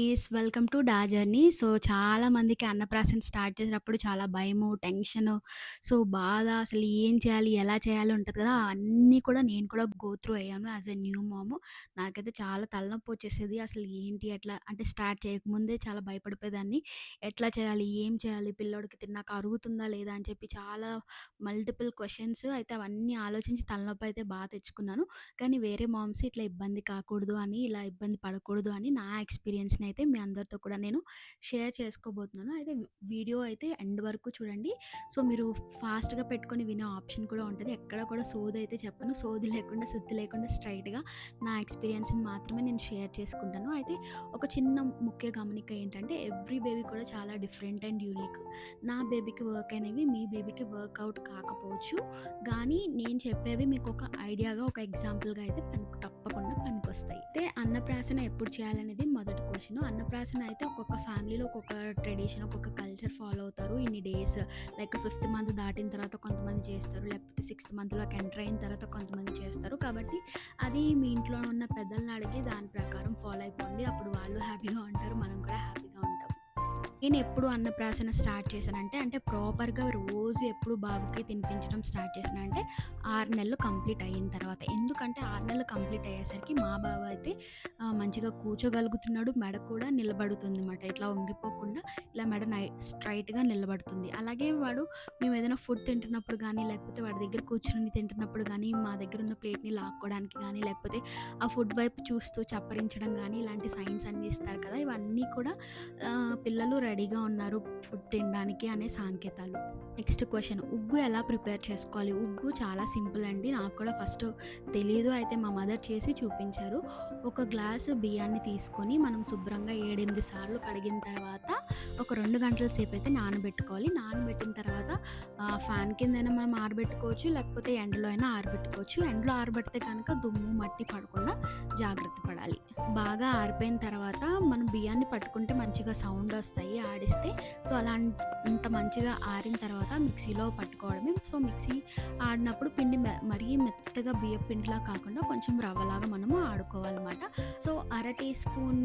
Nice. Welcome to డా journey. So, చాలా మందికి అన్నప్రాసన స్టార్ట్ చేసేటప్పుడు చాలా భయము, టెన్షను, సో, బాధ అసలు ఏం చేయాలి? ఎలా చేయాలి? ఉంటది కదా! అన్నీ కూడా నేను కూడా గో త్రూ అయ్యాను యాస్ ఎ న్యూ మామ్. నాకైతే చాలా తలనొప్పొచ్చేసేది. అసలు ఏంటి ఎట్లా అంటే స్టార్ట్ చేయకముందే చాలా భయపడిపోయేదాన్ని. ఎట్లా చేయాలి? ఏం చేయాలి? పిల్లోడికి తిన్నాక అరుగుతుందా? లేదా? అని చెప్పి చాలా మల్టిపుల్ క్వెషన్స్ అయితే అవన్నీ ఆలోచించి తలనొప్పి అయితే తెచ్చుకున్నాను. కానీ వేరే మామ్స్ ఇట్లా ఇబ్బంది కాకూడదు అని, ఇలా ఇబ్బంది పడకూడదు అని నా ఎక్స్‌పీరియన్స్‌ని అయితే మీ అందరితో కూడా నేను షేర్ చేసుకోబోతున్నాను. అయితే వీడియో అయితే ఎండ్ వరకు చూడండి. సో, మీరు ఫాస్ట్‌గా పెట్టుకొని వినే ఆప్షన్ కూడా ఉంటది. ఎక్కడ కూడా సోదైతే చెప్పను. సోది లేకుండా, సుత్తి లేకుండా స్ట్రెయిట్‌గా నా ఎక్స్‌పీరియన్స్‌ని మాత్రమే నేను షేర్ చేసుకుంటాను. అయితే ఒక చిన్న ముఖ్య గమనిక ఏంటంటే ఎవ్రీ బేబీ కూడా చాలా డిఫరెంట్ అండ్ యూనిక్. నా బేబీకి వర్క్ అయినవి మీ బేబీకి వర్కౌట్ కాకపోవచ్చు. గానీ నేను చెప్పేవి మీకొక ఐడియాగా, ఒక ఎగ్జాంపుల్‌గా అయితే తప్పకుండా పనికొస్తాయి. అయితే అన్నప్రాసన ఎప్పుడు చేయాలనేది మొదటి క్వెషన్. అన్నప్రాసన అయితే ఒక్కొక్క ఫ్యామిలీలో ఒక్కొక్క ట్రెడిషన్, ఒక్కొక్క కల్చర్ ఫాలో అవుతారు. ఇన్ని డేస్ లైక్ ఫిఫ్త్ మంత్ దాటిన తర్వాత కొంతమంది చేస్తారు. లేకపోతే సిక్స్త్ మంత్‌లోకి ఎంటర్ అయిన తర్వాత కొంతమంది చేస్తారు. కాబట్టి అది మీ ఇంట్లో ఉన్న పెద్దల్ని అడిగి దాని ప్రకారం ఫాలో అయిపోండి. అప్పుడు వాళ్ళు హ్యాపీగా ఉంటారు. మనం కూడా హ్యాపీగా ఉంటాం. నేనెప్పుడు అన్నప్రాసన స్టార్ట్ చేశానంటే, ప్రాపర్‌గా రోజు ఎప్పుడు బాబుకి తినిపించడం స్టార్ట్ చేశానంటే, 6 నెలలు కంప్లీట్ అయిన తర్వాత. ఎందుకంటే 6 నెలలు కంప్లీట్ అయ్యేసరికి మా బాబు అయితే మంచిగా కూర్చోగలుగుతున్నాడు. మెడ కూడా నిలబడుతుందన్నమాట. ఇట్లా వంగిపోకుండా ఇలా మెడ స్ట్రెయిట్‌గా నిలబడుతుంది. అలాగే వాడు మేమేదైనా ఫుడ్ తింటున్నప్పుడు గానీ, లేకపోతే వాడి దగ్గర కూర్చొని తింటున్నప్పుడు గానీ, మా దగ్గరున్న ప్లేట్‌ని లాక్కోవడానికి గానీ, లేకపోతే ఆ ఫుడ్ వైపు చూస్తూ చప్పరించడం గానీ, ఇలాంటి సైన్స్ అన్నీ ఇస్తారు కదా! ఇవన్నీ కూడా పిల్లలు రెడీగా ఉన్నారు ఫుడ్ తినడానికి అనే సంకేతాలు. నెక్స్ట్ క్వెషన్, ఉగ్గు ఎలా ప్రిపేర్ చేసుకోవాలి? ఉగ్గు చాలా సింపుల్ అండి. నాకు కూడా ఫస్ట్ తెలీదు. అయితే మా మదర్ చేసి చూపించారు. ఒక గ్లాసు బియ్యాన్ని తీసుకొని మనం శుభ్రంగా 7, 8 సార్లు కడిగిన తర్వాత ఒక 2 గంటల సేపయితే నానబెట్టుకోవాలి. నానబెట్టిన తర్వాత ఫ్యాన్ కిందైనా మనం ఆరబెట్టుకోవచ్చు. లేకపోతే ఎండలో అయినా ఆరబెట్టుకోవచ్చు. ఎండలో ఆరబెడితే కనుక దుమ్ము, మట్టి పడకుండా జాగ్రత్త పడాలి. బాగా ఆరిపోయిన తర్వాత మనం బియ్యాన్ని పట్టుకుంటే మంచిగా సౌండ్ వస్తాయి ఆడిస్తే. సో, అంత మంచిగా ఆరిన తర్వాత మిక్సీలో పట్టుకోవడమే. సో, మిక్సీ ఆడినప్పుడు పిండి మరీ మెత్తగా బియ్యపు పిండిలా కాకుండా కొంచెం రవ్వలాగా మనము ఆడుకోవాలన్నమాట. సో, అర టీ స్పూన్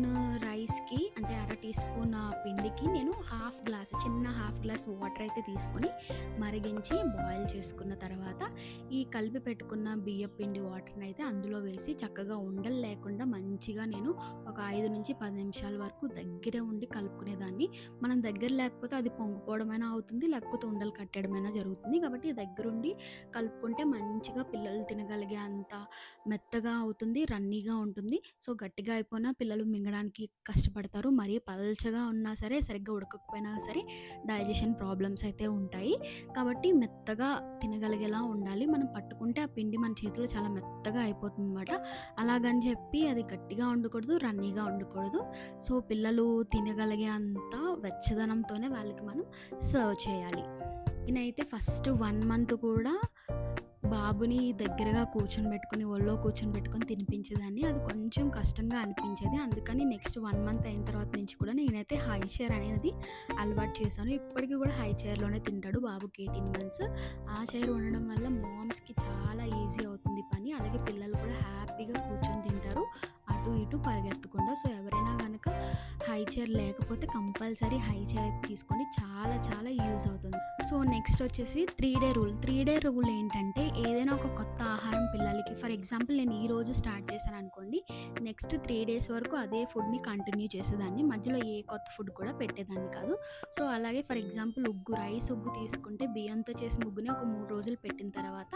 రైస్‌కి అంటే అర టీ స్పూన్ పిండికి నేను హాఫ్ గ్లాస్ వాటర్ అయితే తీసుకొని మరిగించి బాయిల్ చేసుకున్న తర్వాత ఈ కలిపి పెట్టుకున్న బియ్యపు పిండి వాటర్‌ని అయితే అందులో వేసి చక్కగా ఉండలు లేకుండా మంచిగా నేను ఒక 5-10 నిమిషాల వరకు దగ్గరే ఉండి కలుపుకునేదాన్ని. మనం దగ్గర లేకపోతే అది పొంగిపోవడమైనా అవుతుంది. లేకపోతే ఉండలు కట్టేయడమైనా జరుగుతుంది. కాబట్టి దగ్గరుండి కలుపుకుంటే మంచిగా పిల్లలు తినగలిగే అంత మెత్తగా అవుతుంది. రన్నీగా ఉంటుంది. సో, గట్టిగా అయిపోయినా పిల్లలు మింగడానికి కష్టపడతారు. మరీ పల్చగా ఉన్నా సరే, సరిగ్గా ఉడకకపోయినా సరే డైజెషన్ ప్రాబ్లమ్స్ అయితే ఉంటాయి. కాబట్టి మెత్తగా తినగలిగేలా ఉండాలి. మనం పట్టుకుంటే ఆ పిండి మన చేతిలో చాలా మెత్తగా అయిపోతుందన్నమాట. అలాగని చెప్పి అది గట్టిగా ఉండకూడదు, రన్నీగా ఉండకూడదు. సో, పిల్లలు తినగలిగే అంత వెచ్చదనంతోనే వాళ్ళకి మనం సర్వ్ చేయాలి. నేనైతే ఫస్ట్ 1 మంత్ కూడా బాబుని దగ్గరగా ఒళ్ళో కూర్చొని తినిపించేదాన్ని. అది కొంచెం కష్టంగా అనిపించేది. అందుకని నెక్స్ట్ 1 మంత్ అయిన తర్వాత నుంచి కూడా నేనైతే హై చైర్ అనేది అలవాటు చేశాను. ఇప్పటికి కూడా హై చైర్‌లోనే తింటాడు బాబుకి 18 మంత్స్. ఆ చైర్ ఉండడం వల్ల మామ్స్‌కి చాలా ఈజీ అవుతుంది పని. అలాగే పిల్లలు కూడా హ్యాపీగా కూర్చొని తింటారు. అటు ఇటు పరిగెత్తకుండా. సో, ఎవరైనా గనక హై చైర్ లేకపోతే కంపల్సరీ హై చైర్ అయితే తీసుకోండి. చాలా చాలా యూజ్ అవుతుంది. సో, నెక్స్ట్ వచ్చేసి 3 డే రూల్. 3 డే రూల్ ఏంటంటే ఏదైనా ఒక కొత్త ఆహారం పిల్లలకి ఫర్ ఎగ్జాంపుల్ నేను ఈరోజు స్టార్ట్ చేశాననుకోండి. నెక్స్ట్ 3 డేస్ వరకు అదే ఫుడ్‌ని కంటిన్యూ చేసేదాన్ని. మధ్యలో ఏ కొత్త ఫుడ్ కూడా పెట్టేదాన్ని కాదు. సో, అలాగే ఫర్ ఎగ్జాంపుల్ రైస్ ఉగ్గు తీసుకుంటే బియ్యంతో చేసిన ఉగ్గుని ఒక 3 రోజులు పెట్టిన తర్వాత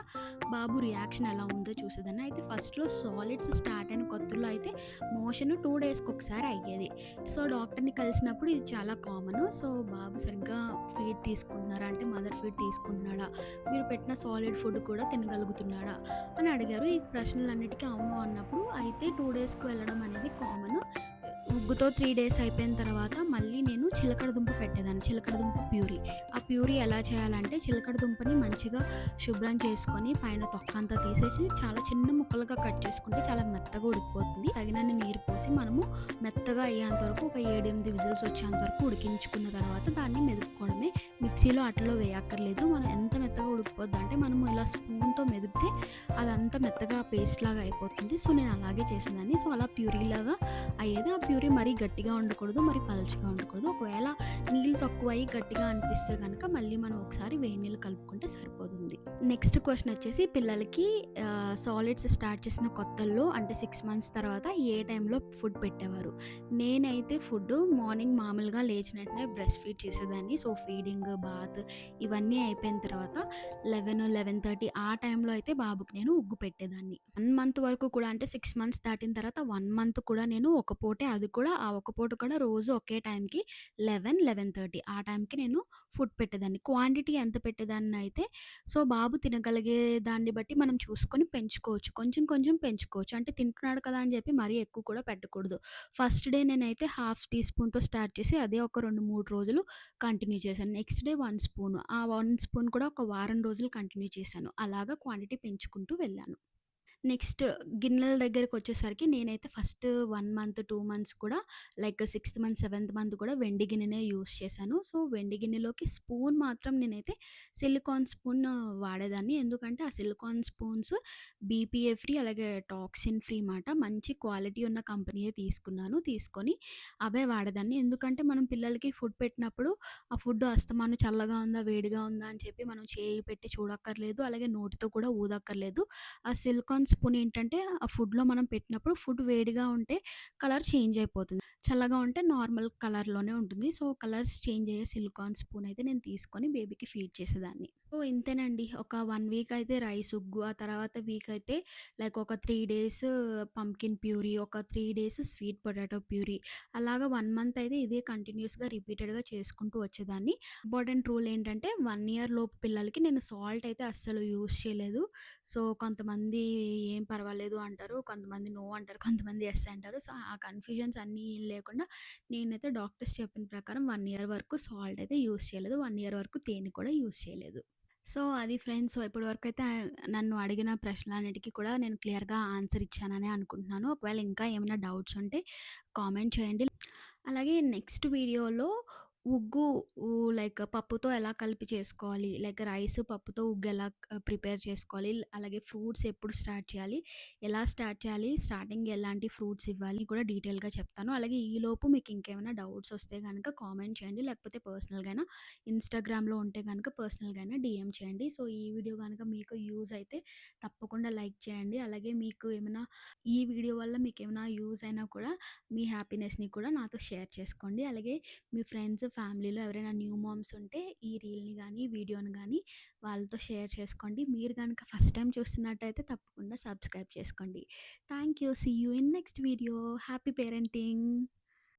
బాబు రియాక్షన్ ఎలా ఉందో చూసేదాన్ని. అయితే ఫస్ట్‌లో సాలిడ్స్ స్టార్ట్ అయిన కొత్తలో అయితే మోషన్ 2 డేస్‌కి ఒకసారి అయ్యేది. సో, డాక్టర్‌ని కలిసినప్పుడు ఇది చాలా కామను. సో, బాబు సరిగ్గా ఫీడ్ తీసుకుంటున్నారా అంటే మదర్ ఫీడ్ తీసుకుంటున్నాడా? మీరు పెట్టిన సాలిడ్ ఫుడ్ కూడా తినగలుగుతున్నాడా? అని అడిగారు. ఈ ప్రశ్నలన్నిటికీ అవును అన్నప్పుడు అయితే 2 డేస్‌కి వెళ్ళడం అనేది కామను. ఉగ్గుతో 3 డేస్ అయిపోయిన తర్వాత మళ్ళీ నేను చిలకడ దుంప పెట్టేదాన్ని. చిలకడ దుంప ప్యూరీ. ఆ ప్యూరీ ఎలా చేయాలంటే చిలకడ దుంపని మంచిగా శుభ్రం చేసుకొని పైన తొక్కంతా తీసేసి చాలా చిన్న ముక్కలుగా కట్ చేసుకుంటే చాలా మెత్తగా ఉడికిపోతుంది. తగినన్ని నీరు పోసి మనము మెత్తగా అయ్యేంత వరకు ఒక 7, 8 విజిల్స్ వచ్చేంత వరకు ఉడికించుకున్న తర్వాత దాన్ని మెదుపుకోవడమే. మిక్సీలో అట్లలో వేయక్కర్లేదు. మనం ఎంత మెత్తగా ఉడికిపోద్దంటే మనము ఇలా స్పూన్‌తో మెదిపితే అదంతా మెత్తగా పేస్ట్ లాగా అయిపోతుంది. సో, నేను అలాగే చేసేదాన్ని. సో, అలా ప్యూరీలాగా అయ్యేది. ఆ ప్యూరీ మరీ గట్టిగా ఉండకూడదు, మరి పల్చగా ఉండకూడదు. ఒకవేళ నీళ్ళు తక్కువయ్యి గట్టిగా అనిపిస్తే గనక మళ్ళీ మనం ఒకసారి వేడి నీళ్ళు కలుపుకుంటే సరిపోతుంది. నెక్స్ట్ క్వెషన్ వచ్చేసి పిల్లలకి సాలిడ్స్ స్టార్ట్ చేసిన కొత్తల్లో అంటే 6 మంత్స్ తర్వాత ఏ టైంలో ఫుడ్ పెట్టేవారు? నేనైతే ఫుడ్డు మార్నింగ్ మామూలుగా లేచిన వెంటనే బ్రెస్ట్ ఫీడ్ చేసేదాన్ని. సో, ఫీడింగ్, బాత్ ఇవన్నీ అయిపోయిన తర్వాత 11, 11:30 ఆ టైంలో అయితే బాబుకి నేను ఉగ్గు పెట్టేదాన్ని. 1 మంత్ వరకు కూడా అంటే 6 మంత్స్ దాటిన తర్వాత 1 మంత్ కూడా నేను ఒక పూటే, అది కూడా ఆ ఒక పూట కూడా రోజు ఒకే టైంకి 11, 11:30 ఆ టైంకి నేను ఫుడ్ పెట్టేదాన్ని. క్వాంటిటీ ఎంత పెట్టేదాన్నయితే సో, బాబు తినగలిగే దాన్ని బట్టి మనం చూసుకొని పెంచుకోవచ్చు. కొంచెం కొంచెం పెంచుకోవచ్చు. అంటే తింటున్నాడు కదా అని చెప్పి మరీ ఎక్కువ కూడా పెట్టకూడదు. ఫస్ట్ డే నేనైతే హాఫ్ టీ స్పూన్‌తో స్టార్ట్ చేసి అదే ఒక 2, 3 రోజులు కంటిన్యూ చేశాను. Next day 1 spoon. ఆ 1 స్పూన్ కూడా ఒక వారం రోజులు కంటిన్యూ చేశాను. అలాగా క్వాంటిటీ పెంచుకుంటూ వెళ్ళాను. నెక్స్ట్ గిన్నెల దగ్గరకొచ్చేసరికి నేనైతే ఫస్ట్ 1 మంత్, 2 మంత్స్ కూడా like sixth month, seventh month కూడా వెండి గిన్నెనే యూజ్ చేశాను. సో, వెండి గిన్నెలోకి స్పూన్ మాత్రం నేనైతే సిలికాన్ స్పూన్ వాడేదాన్ని. ఎందుకంటే ఆ సిలికాన్ స్పూన్స్ బీపీఏ ఫ్రీ అలాగే టాక్సిన్ ఫ్రీ మాట. మంచి క్వాలిటీ ఉన్న కంపెనీయే తీసుకున్నాను. తీసుకొని అవే వాడేదాన్ని. ఎందుకంటే మనం పిల్లలకి ఫుడ్ పెట్టినప్పుడు ఆ ఫుడ్ అస్తమానం చల్లగా ఉందా, వేడిగా ఉందా అని చెప్పి మనం చేయి పెట్టి చూడక్కర్లేదు. అలాగే నోటితో కూడా ఊదక్కర్లేదు. ఆ సిలికాన్ స్పూన్ ఏంటంటే, ఆ ఫుడ్‌లో మనం పెట్టినప్పుడు ఫుడ్ వేడిగా ఉంటే కలర్ చేంజ్ అయిపోతుంది. చల్లగా ఉంటే నార్మల్ కలర్‌లోనే ఉంటుంది. సో, కలర్స్ చేంజ్ అయ్యే సిలికాన్ స్పూన్ అయితే నేను తీసుకొని బేబీకి ఫీడ్ చేసేదాన్ని. సో, ఇంతేనండి. ఒక 1 వీక్ అయితే రైస్ ఉగ్గు, ఆ తర్వాత వీక్ అయితే లైక్ ఒక 3 డేస్ పంకిన్ ప్యూరీ, ఒక 3 డేస్ స్వీట్ పొటాటో ప్యూరీ అలాగా 1 మంత్ అయితే ఇదే కంటిన్యూయస్‌గా రిపీటెడ్‌గా చేసుకుంటూ వచ్చేదాన్ని. ఇంపార్టెంట్ రూల్ ఏంటంటే 1 ఇయర్ లోపు పిల్లలకి నేను సాల్ట్ అయితే అస్సలు యూజ్ చేయలేదు. సో, కొంతమంది ఏం పర్వాలేదు అంటారు. కొంతమంది నో అంటారు. కొంతమంది యెస్ అంటారు. సో, ఆ కన్‌ఫ్యూజన్స్ అన్నీ ఏం లేకుండా నేనైతే డాక్టర్స్ చెప్పిన ప్రకారం 1 ఇయర్ వరకు సాల్ట్ అయితే యూజ్ చేయలేదు. 1 ఇయర్ వరకు తేనె కూడా యూజ్ చేయలేదు. సో, అది ఫ్రెండ్స్. సో, ఇప్పటివరకైతే నన్ను అడిగిన ప్రశ్నలన్నిటికి కూడా నేను క్లియర్‌గా ఆన్సర్ ఇచ్చాననే అనుకుంటున్నాను. ఒకవేళ ఇంకా ఏమైనా డౌట్స్ ఉంటే కామెంట్ చేయండి. అలాగే నెక్స్ట్ వీడియోలో ఉగ్గు లైక్ పప్పుతో ఎలా కలిపి చేసుకోవాలి? లైక్ రైస్, పప్పుతో ఉగ్గు ఎలా ప్రిపేర్ చేసుకోవాలి? అలాగే ఫ్రూట్స్ ఎప్పుడు స్టార్ట్ చేయాలి? ఎలా స్టార్ట్ చేయాలి? స్టార్టింగ్ ఎలాంటి ఫ్రూట్స్ ఇవ్వాలి? కూడా డీటెయిల్‌గా చెప్తాను. అలాగే ఈలోపు మీకు ఇంకేమైనా డౌట్స్ వస్తే గనక కామెంట్ చేయండి. లేకపోతే పర్సనల్‌గా అయినా ఇన్‌స్టాగ్రామ్‌లో ఉంటే గనక పర్సనల్‌గా అయినా డీఎం చేయండి. సో, ఈ వీడియో గనక మీకు యూజ్ అయితే తప్పకుండా లైక్ చేయండి. అలాగే మీకు ఏమైనా ఈ వీడియో వల్ల మీకేమైనా యూజ్ అయినా కూడా మీ హ్యాపీనెస్‌ని కూడా నాతో షేర్ చేసుకోండి. అలాగే మీ ఫ్రెండ్స్, ఫ్యామిలీలో ఎవరైనా న్యూ మామ్స్ ఉంటే ఈ రీల్‌ని గానీ, వీడియోని గానీ వాళ్ళతో షేర్ చేసుకోండి. మీరు గనక ఫస్ట్ టైమ్ చూస్తున్నట్టయితే తప్పకుండా సబ్స్క్రైబ్ చేసుకోండి. Thank you. See you in next video. Happy parenting.